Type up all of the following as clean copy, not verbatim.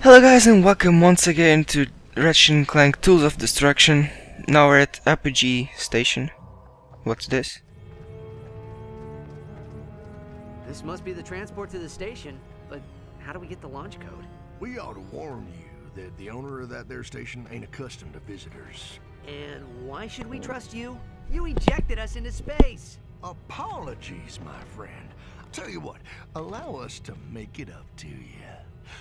Hello guys and welcome once again to Ratchet and Clank Tools of Destruction. Now we're at Apogee station. What's this? This must be the transport to the station, but how do we get the launch code? We ought to warn you that the owner of that there station ain't accustomed to visitors. And why should we trust you? You ejected us into space! Apologies, my friend. Tell you what, allow us to make it up to you.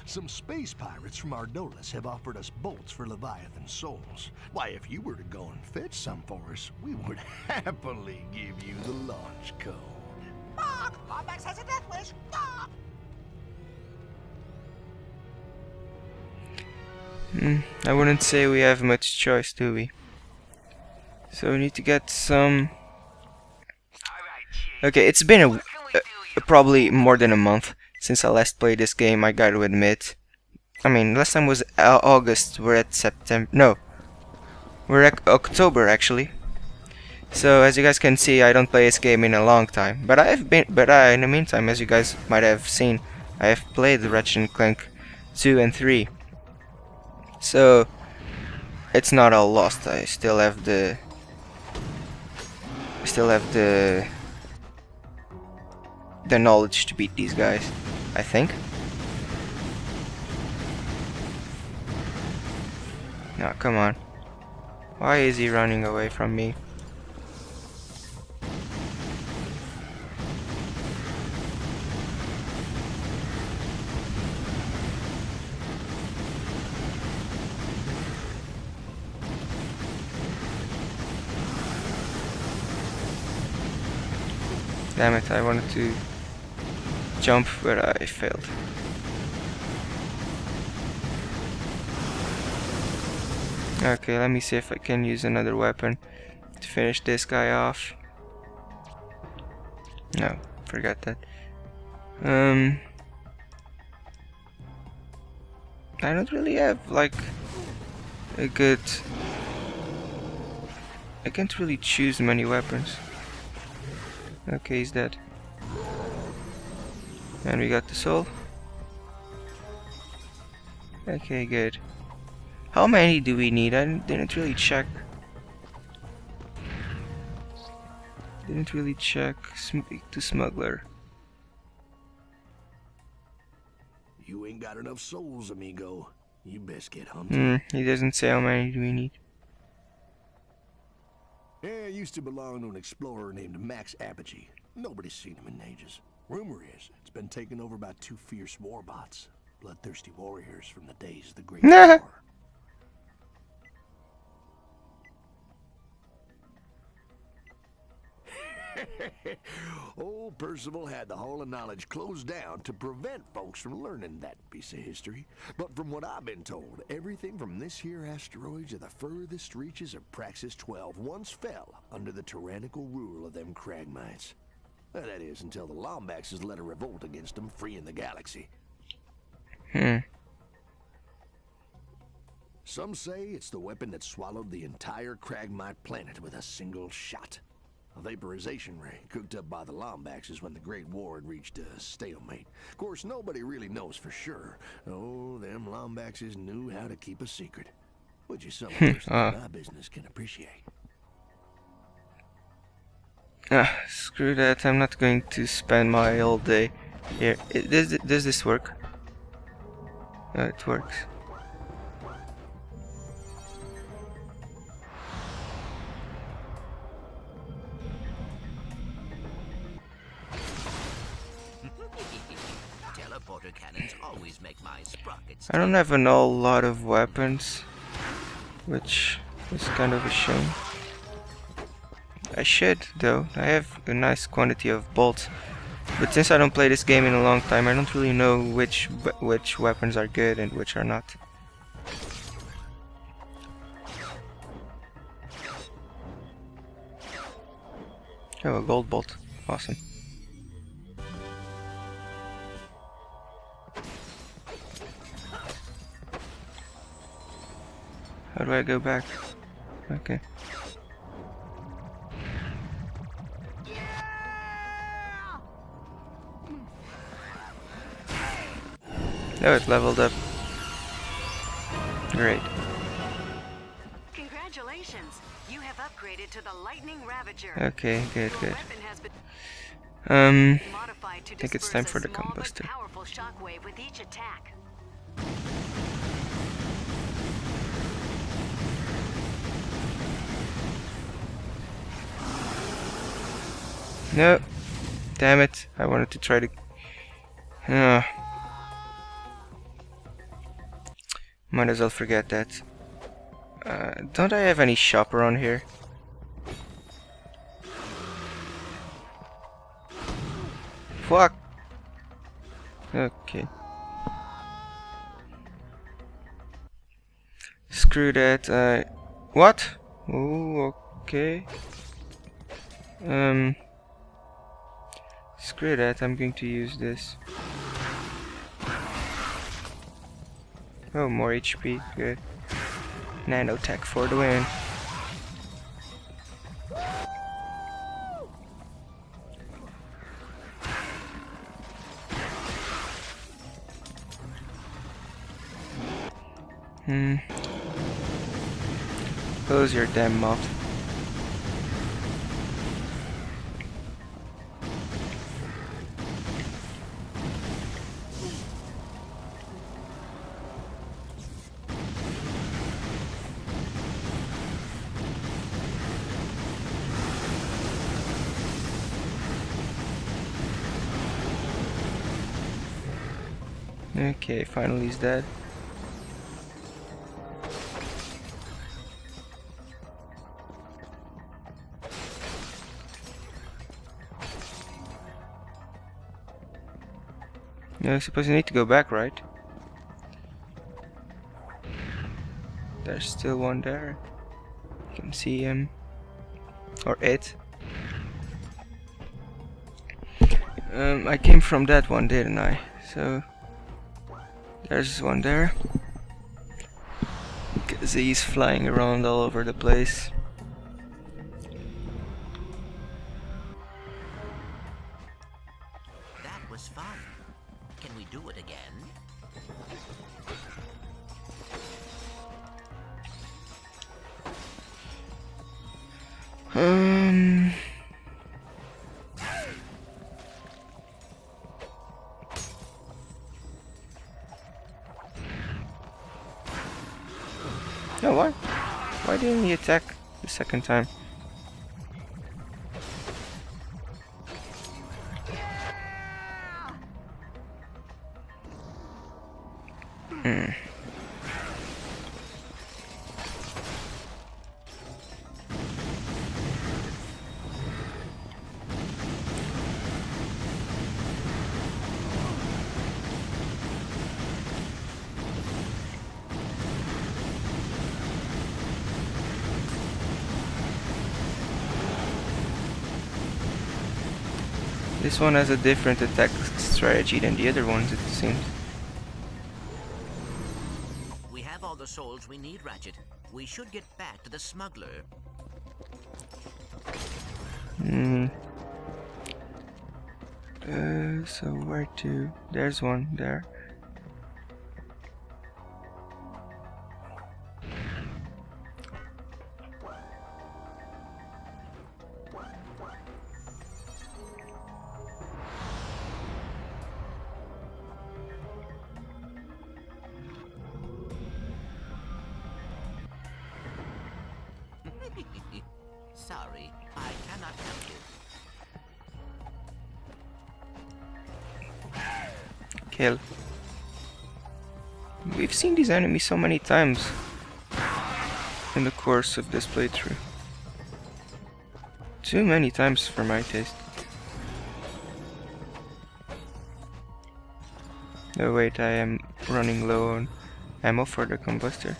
Some space pirates from Ardolis have offered us bolts for leviathan souls. Why, if you were to go and fetch some for us, we would happily give you the launch code. Mark! Climax has a death wish! Mark! I wouldn't say we have much choice, do we? So we need to get some... Okay, it's been probably more than a month since I last played this game, I gotta admit. I mean, last time was August, we're at September... No, we're at October actually. So as you guys can see, I don't play this game in a long time. But in the meantime, as you guys might have seen, I have played Ratchet and Clank 2 and 3. So it's not all lost. I still have the knowledge to beat these guys, I think. No, come on. Why is he running away from me? Damn it, I wanted to jump, but I failed. Okay, let me see if I can use another weapon to finish this guy off. No, forgot that. I don't really have like a good... I can't really choose many weapons. Okay, he's dead. And we got the soul. Okay, good. How many do we need? I didn't really check. Speak to smuggler. You ain't got enough souls, amigo. You best get hunting. He doesn't say how many do we need. Yeah, used to belong to an explorer named Max Apogee. Nobody's seen him in ages. Rumor is it's been taken over by two fierce warbots, bloodthirsty warriors from the days of the Great War. Old Percival had the Hall of Knowledge closed down to prevent folks from learning that piece of history. But from what I've been told, everything from this here asteroid to the furthest reaches of Praxis 12 once fell under the tyrannical rule of them Cragmites. That is, until the Lombaxes led a revolt against them, freeing the galaxy. Some say it's the weapon that swallowed the entire Cragmite planet with a single shot. A vaporization ray cooked up by the Lombaxes when the Great War had reached a stalemate. Of course, nobody really knows for sure. Oh, them Lombaxes knew how to keep a secret, which is something in my business can appreciate. Screw that, I'm not going to spend my whole day here. Does this work? It works. Teleporter cannons always make my sprockets. I don't have a whole lot of weapons, which is kind of a shame. I should, though. I have a nice quantity of bolts, but since I don't play this game in a long time, I don't really know which weapons are good and which are not. Oh, a gold bolt. Awesome. How do I go back? Okay. Oh, it leveled up. Great. Congratulations! You have upgraded to the Lightning Ravager. Okay, good, Your good. weapon has been modified to think it's disperse time a for the small but combustor. powerful shockwave with each attack. No. Damn it. I wanted to try to... Might as well forget that. Don't I have any shop around here? Fuck! Okay. Screw that. What? Oh, okay. Screw that, I'm going to use this. Oh, more HP, good. Nanotech for the win. Close your damn mouth. Okay, finally he's dead. No, I suppose you need to go back, right? There's still one there. You can see him. Or it. I came from that one, didn't I? So... there's one there. Because he's flying around all over the place. That was fun. Can we do it again? No, what? Why didn't he attack the second time? This one has a different attack strategy than the other ones, it seems. We have all the souls we need, Ratchet. We should get back to the smuggler. So where to? There's one there. Sorry, I cannot help you. Kill. We've seen these enemies so many times in the course of this playthrough. Too many times for my taste. Oh wait, I am running low on ammo for the combustor.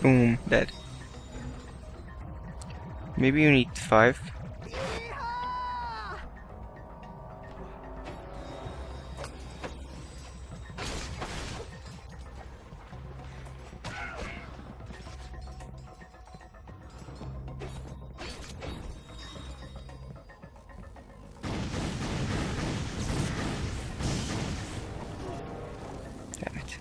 Boom, dead. Maybe you need 5. Damn it.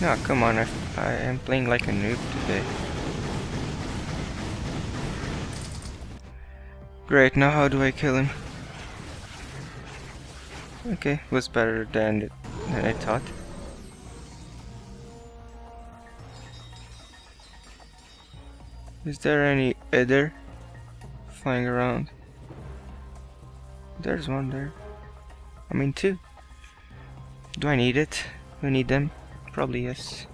No, come on, I am playing like a noob today. Great, now how do I kill him? Okay, was better than I thought. Is there any other flying around? There's one there. I mean 2. Do I need it? Do I need them? Probably yes.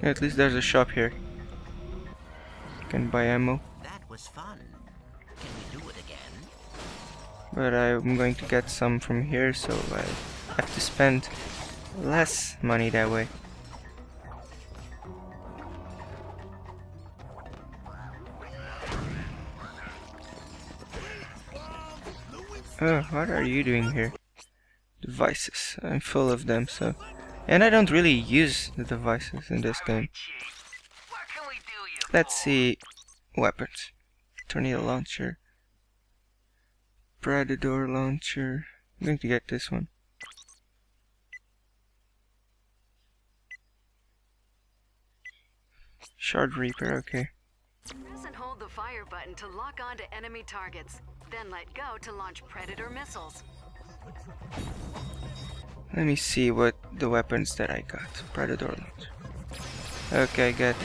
At least there's a shop here. Can buy ammo. That was fun. Can we do it again? But I'm going to get some from here, so I have to spend less money that way. Oh, what are you doing here? Devices. I'm full of them, so... And I don't really use the devices in this game. Let's see... Weapons. Tornado launcher. Predator launcher. I'm going to get this one. Shard Reaper, okay. Press and hold the fire button to lock onto enemy targets. Then let go to launch Predator missiles. Let me see what the weapons that I got. Predator launcher. Okay, I got it.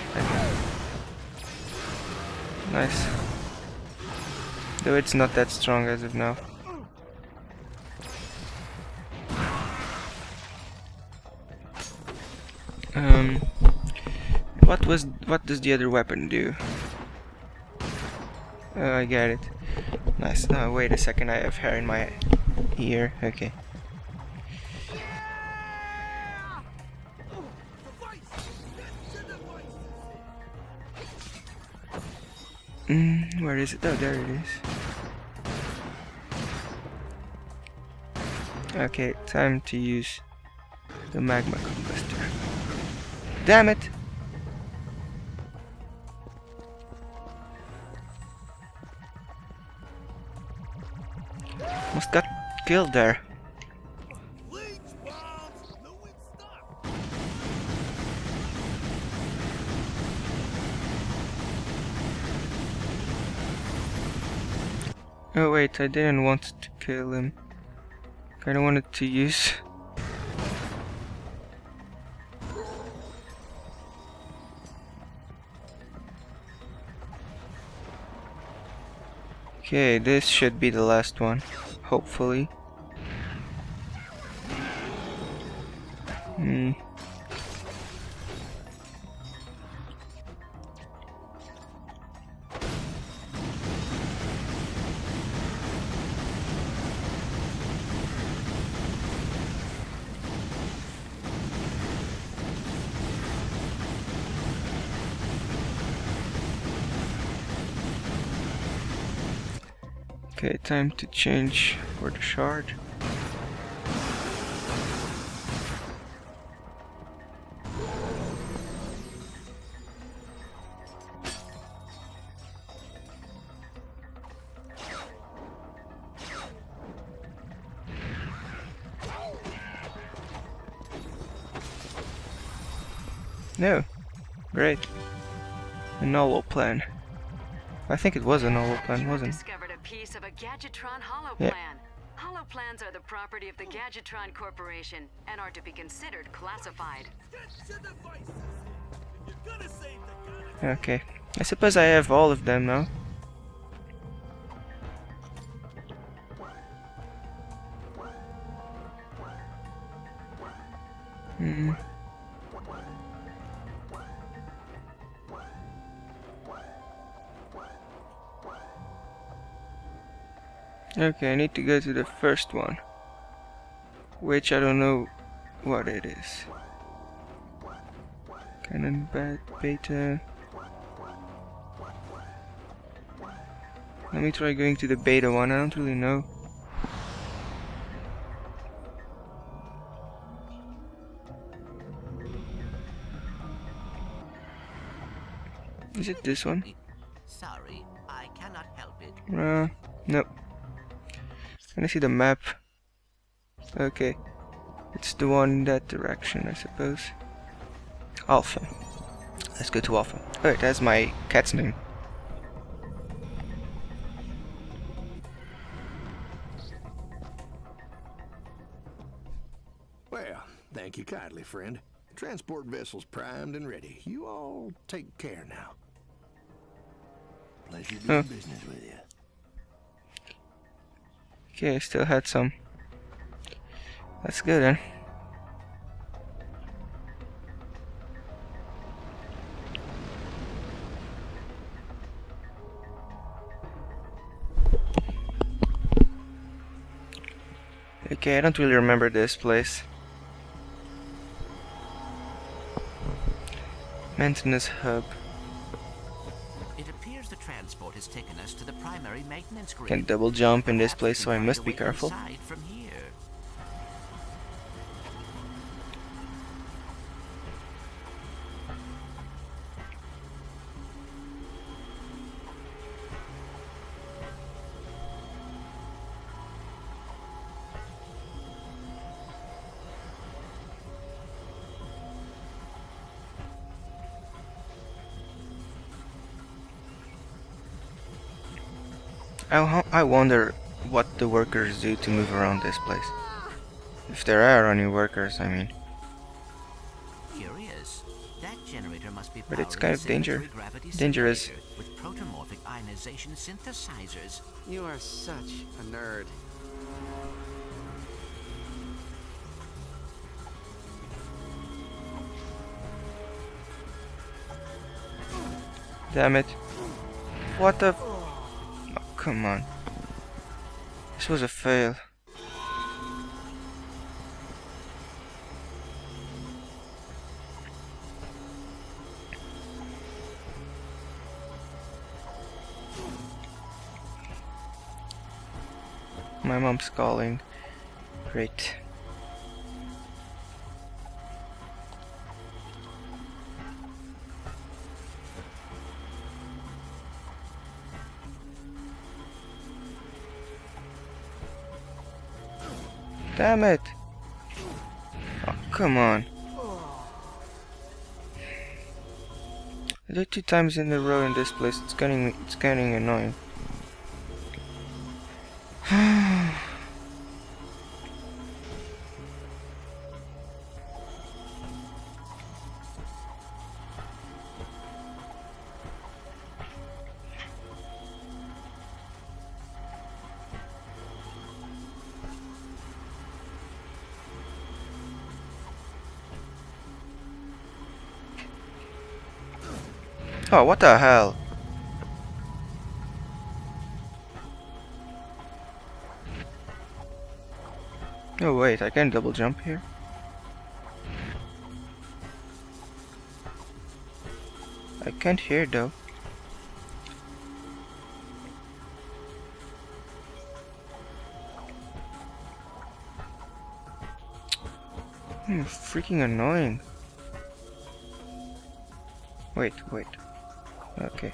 Nice. Though it's not that strong as of now. What does the other weapon do? Oh, I got it. Nice. Oh, wait a second, I have hair in my ear. Okay. Where is it? Oh, there it is. Okay, time to use the magma combustor. Damn it! Almost got killed there. Oh wait, I didn't want to kill him. Kinda wanted to use... Okay, this should be the last one. Hopefully. Okay, time to change for the shard. No. Great. A novel plan. I think it was a novel plan, wasn't it? Discovered a piece of a Gadgetron Yeah. holoplan. plans are the property of the Gadgetron Corporation and are to be considered classified. Okay. I suppose I have all of them now. Hmm. Okay, I need to go to the first one, which I don't know what it is. Cannon beta. Let me try going to the beta one. I don't really know. Is it this one? Sorry, I cannot help it. Nope. Can I see the map? Okay. It's the one in that direction, I suppose. Alpha. Let's go to Alpha. Oh, it has my cat's name. Well, thank you kindly, friend. Transport vessel's primed and ready. You all take care now. Pleasure doing business with you. Okay, I still had some. Let's go then. Okay, I don't really remember this place. Maintenance hub. It appears the transport has taken us to the primary maintenance grid. Can double jump in this Perhaps place, we so I can must find be a way careful. inside from here. I wonder what the workers do to move around this place. If there are any workers, I mean. Curious. That generator must be But it's powering kind of a symmetry gravity dangerous. simulator with protomorphic ionization synthesizers. You are such a nerd. Damn it. What the... Oh, come on. This was a fail. My mom's calling. Great. Damn it! Oh, come on. I did 2 times in a row in this place. It's getting annoying. Oh, what the hell? Oh wait, I can double jump here. I can't hear though. Freaking annoying. Wait. Okay.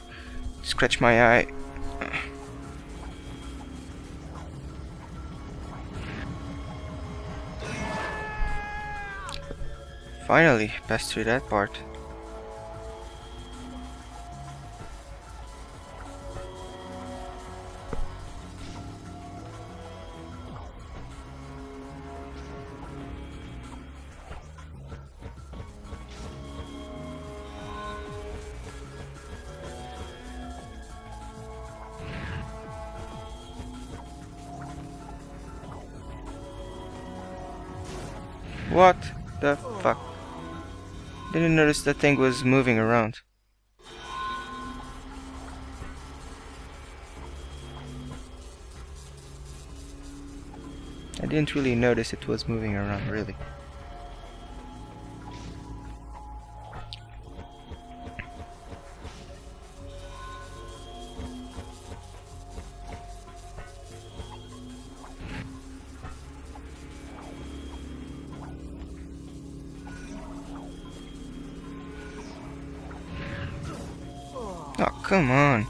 Scratch my eye. Finally, passed through that part. What the fuck? Didn't notice that thing was moving around. I didn't really notice it was moving around, really. Oh, come on.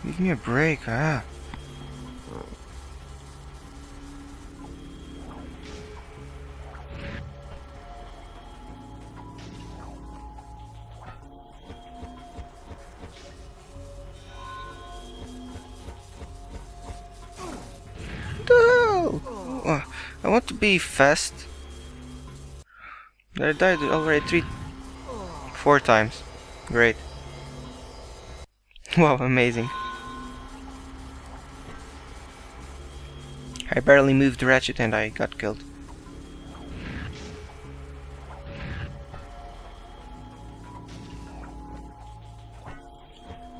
Give me a break, ah. No! Oh, I want to be fast. I died already 4 times. Great. Wow, amazing. I barely moved Ratchet and I got killed.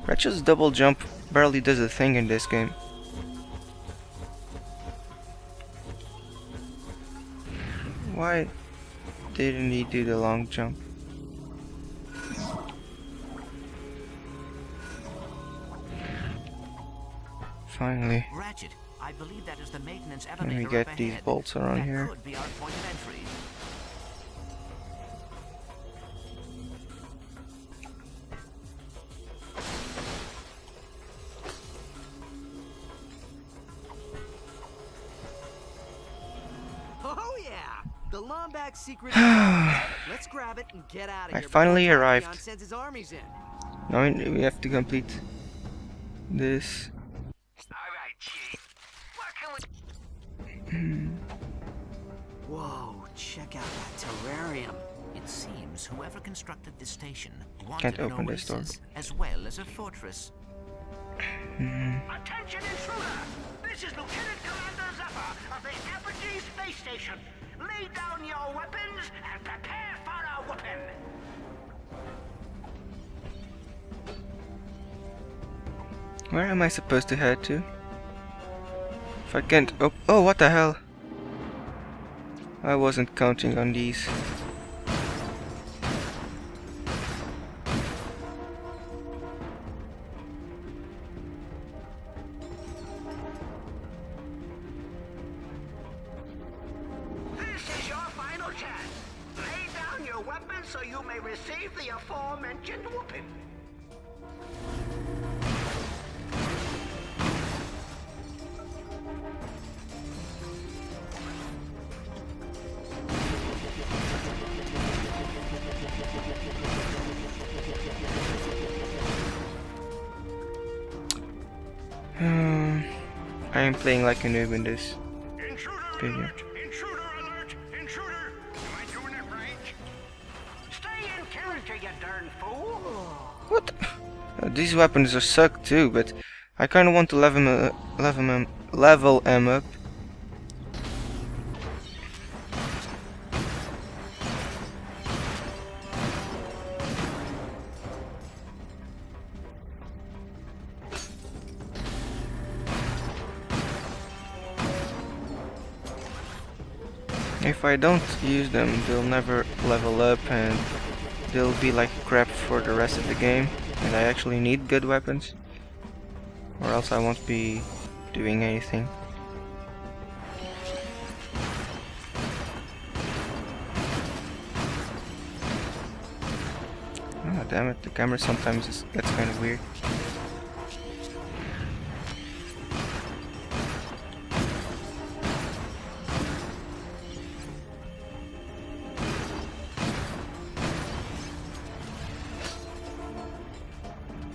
Ratchet's double jump barely does a thing in this game. Why didn't he do the long jump? Finally. Ratchet, I believe that is the maintenance Let elevator me up get these ahead. bolts around That here. could be our point of entry. Oh yeah! The Lombak's secret is ours. Let's grab it and get out of I here. finally before arrived. Talwin sends his armies in. Now we have to complete this. Alright, Chief. What can we... Whoa, check out that terrarium. It seems whoever constructed this station Can't wanted an open this door. oasis as well as a fortress. Attention, intruder! This is Lieutenant Commander Zephyr of the Apogee Space Station. Lay down your weapons and prepare for a whooping. Where am I supposed to head to? If I can't... Oh, what the hell? I wasn't counting on these. This is your final chance. Lay down your weapons so you may receive the aforementioned whooping. I am playing like a noob in this Intruder video. alert! Intruder alert! Intruder! Am I doing it right? Stay in character, you darn fool! What? These weapons are suck too, but I kinda want to level them up. If I don't use them, they'll never level up and they'll be like crap for the rest of the game. And I actually need good weapons, or else I won't be doing anything. Oh damn it, the camera sometimes gets kind of weird.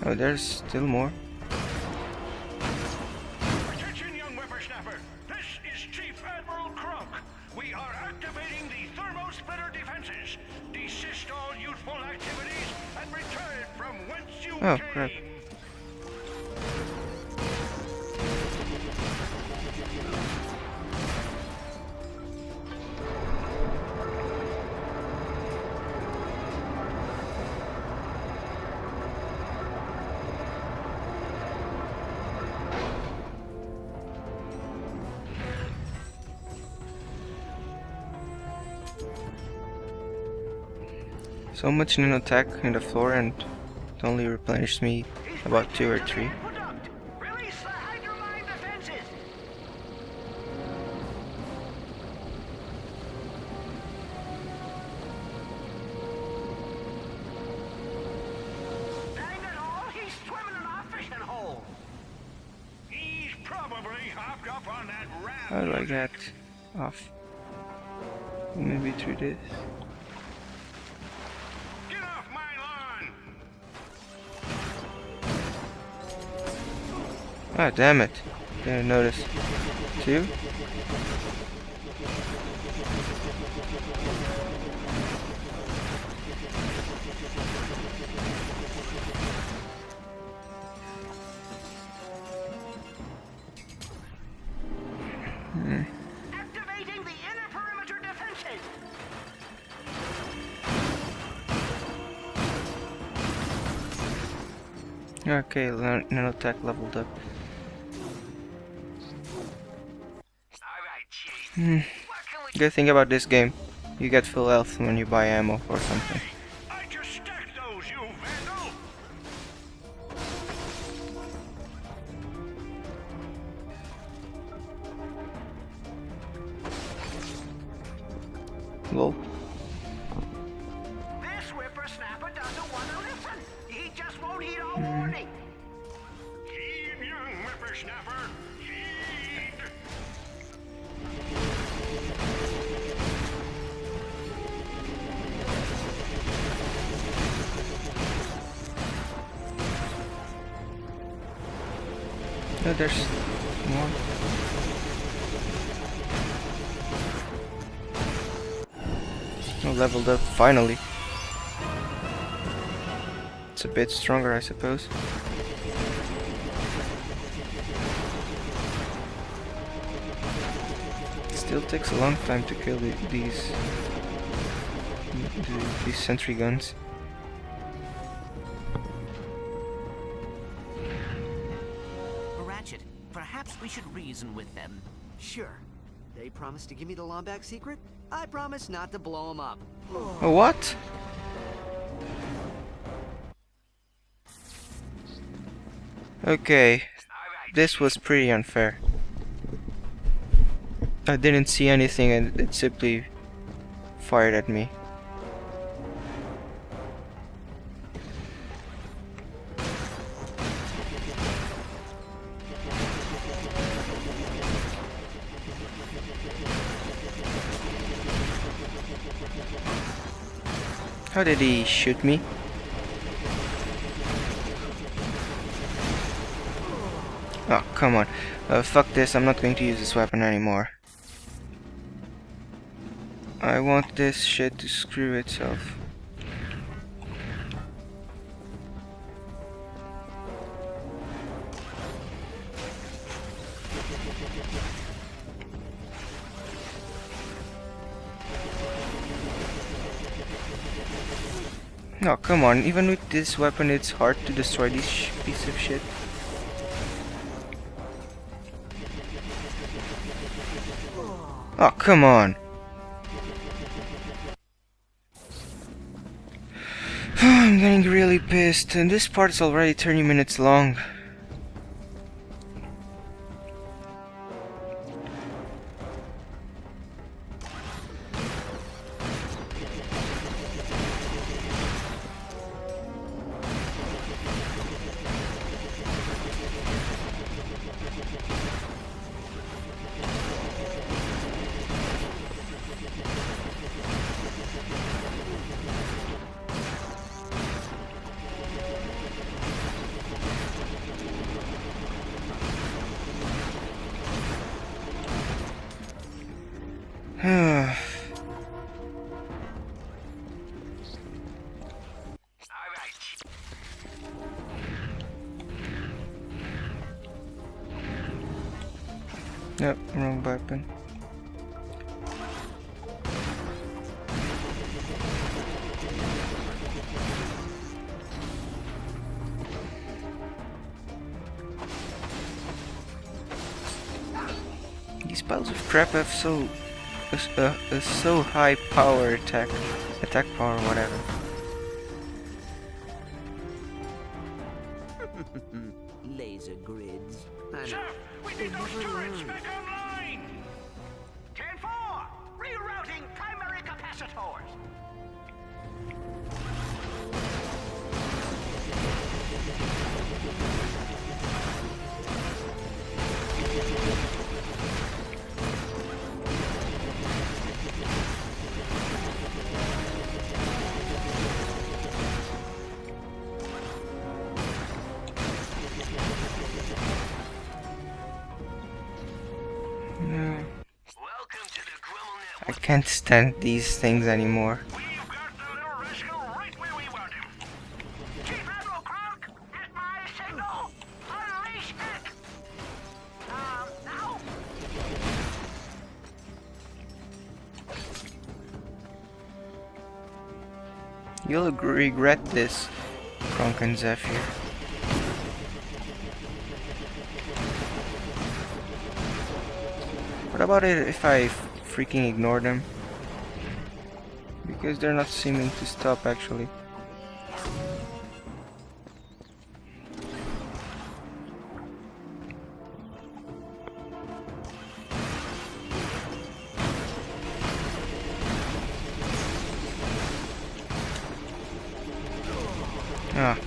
Oh, there's still more. Attention, young whippersnapper! This is Chief Admiral Cronk. We are activating the thermosplitter defenses. Desist all youthful activities and return from whence you Oh, came. crap. So much nanotech in the floor and it only replenished me about 2 or 3. Release the hydromine defenses! Dang it all, he's swimming in our fishing hole! He's probably hopped up on that raft. How do I get off? Maybe through this. Get off my lawn! Ah, damn it. Didn't notice. 2? Activating the inner perimeter defenses! Okay, nanotech leveled up. Alright, Chief. What can we Good thing about this game, you get full health when you buy ammo or something. I just stacked those, you vandal! Lol. This whippersnapper doesn't want to listen. He just won't heed our warning. Heed, young whippersnapper. Heed. Oh, there's more. Oh, leveled up, finally. It's a bit stronger, I suppose. Still takes a long time to kill these sentry guns. Ratchet, perhaps we should reason with them. Sure. They promised to give me the Lombax secret. I promise not to blow them up. Oh, what? Okay, this was pretty unfair. I didn't see anything and it simply fired at me. How did he shoot me? Oh, come on. Fuck this, I'm not going to use this weapon anymore. I want this shit to screw itself. Oh, come on, even with this weapon it's hard to destroy this piece of shit. Oh, come on. I'm getting really pissed, and this part is already 30 minutes long. Nope, wrong weapon. These piles of crap have so high power attack power, whatever. Laser grids. I Sir, know. we need those turrets back online! 10-4! Rerouting primary capacitors! No, Welcome to the Grummel I Network. can't stand these things anymore. We've got the little rascal right where we want him. Chief Admiral Clank, at my signal, unleash it! Now? You'll regret this, Clank and Zephyr. What about it if I freaking ignore them? Because they're not seeming to stop actually. Ah.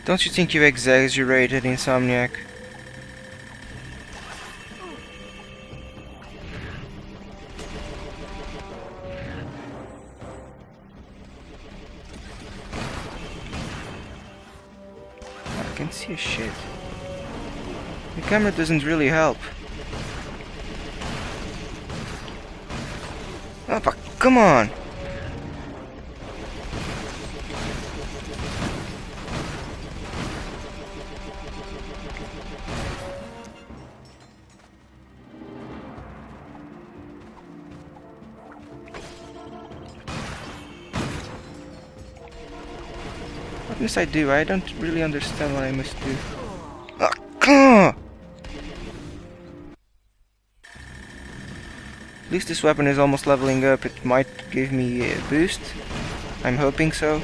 Don't you think you exaggerated, Insomniac? I can see a shit. The camera doesn't really help. Oh, but come on! What must I do? I don't really understand what I must do. Ah, come on! At least this weapon is almost leveling up. It might give me a boost. I'm hoping so.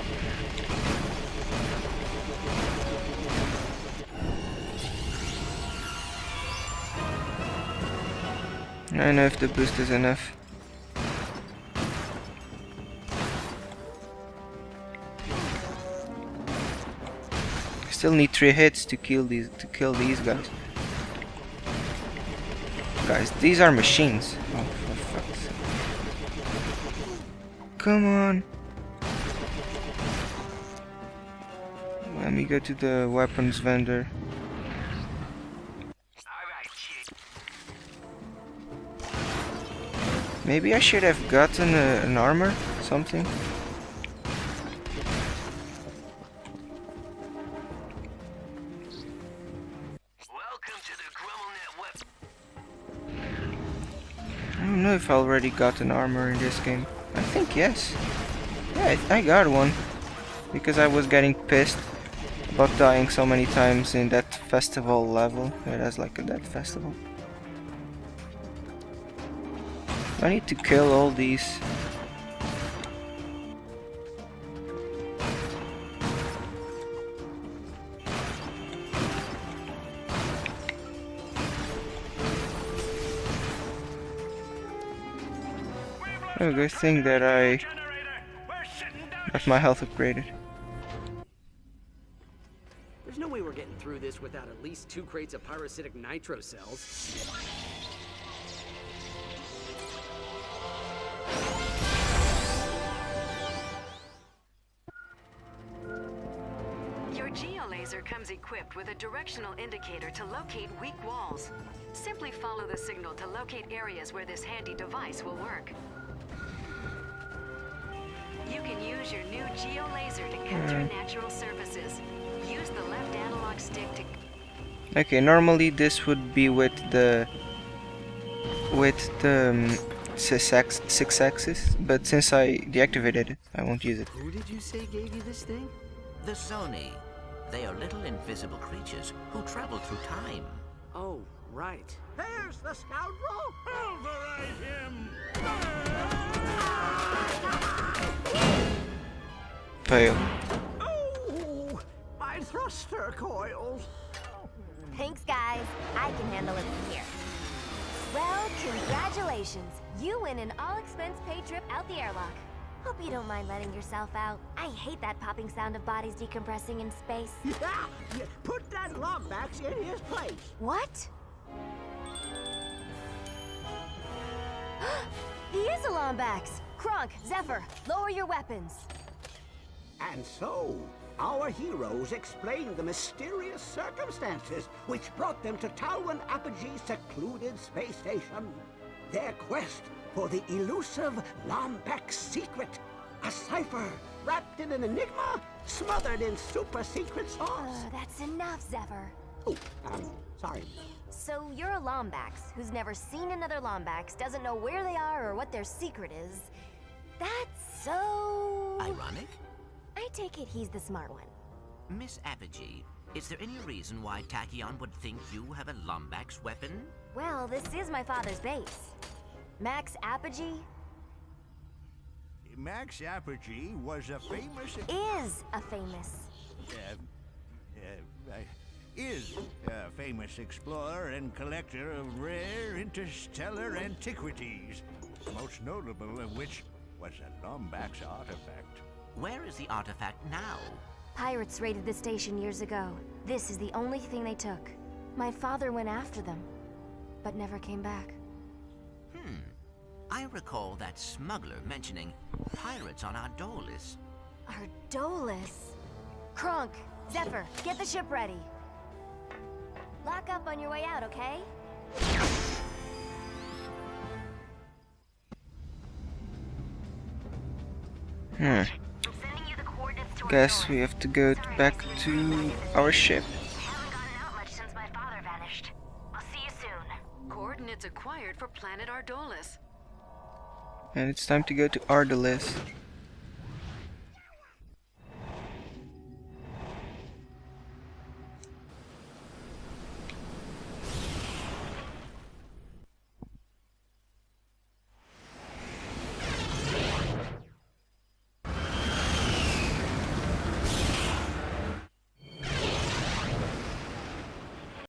I don't know if the boost is enough. Still need 3 hits to kill these guys. Guys, these are machines. Oh, for fuck's sake. Come on. Let me go to the weapons vendor. Maybe I should have gotten an armor, something. I don't know if I already got an armor in this game. I think yes. Yeah, I got one. Because I was getting pissed about dying so many times in that festival level. Yeah, that's like a death festival. I need to kill all these. Oh, good thing that I got my health upgraded. There's no way we're getting through this without at least 2 crates of pyrocytic nitro cells. Your geolaser comes equipped with a directional indicator to locate weak walls. Simply follow the signal to locate areas where this handy device will work. You can use your new geolaser to cut through natural surfaces. Use the left analog stick to... Okay, normally this would be with the six axis, but since I deactivated it, I won't use it. Who did you say gave you this thing? The Sony. They are little invisible creatures who travel through time. Oh, right. There's the scoundrel! Pulverize him! Fail. Oh, my thruster coils. Thanks, guys. I can handle it from here. Well, congratulations. You win an all-expense-paid trip out the airlock. Hope you don't mind letting yourself out. I hate that popping sound of bodies decompressing in space. Yeah, put that Lombax in his place. What? He is a Lombax! Kronk, Zephyr, lower your weapons. And so, our heroes explained the mysterious circumstances which brought them to Talwin Apogee's secluded space station. Their quest for the elusive Lombax secret. A cipher wrapped in an enigma, smothered in super-secret sauce. That's enough, Zephyr. Oh, sorry. So you're a Lombax who's never seen another Lombax, doesn't know where they are or what their secret is. That's so... Ironic? I take it he's the smart one. Miss Apogee, is there any reason why Tachyon would think you have a Lombax weapon? Well, this is my father's base. Max Apogee Max Apogee was a famous... is a famous. Is a famous explorer and collector of rare interstellar antiquities, most notable of which was a Lombax artifact. Where is the artifact now? Pirates raided the station years ago. This is the only thing they took. My father went after them, but never came back. I recall that smuggler mentioning pirates on Ardolis. Ardolis? Kronk, Zephyr, get the ship ready. Lock up on your way out, okay? Guess we have to go back to our ship. Haven't gotten out much since my father vanished. I'll see you soon. Coordinates acquired for planet Ardolis. And it's time to go to Ardolis.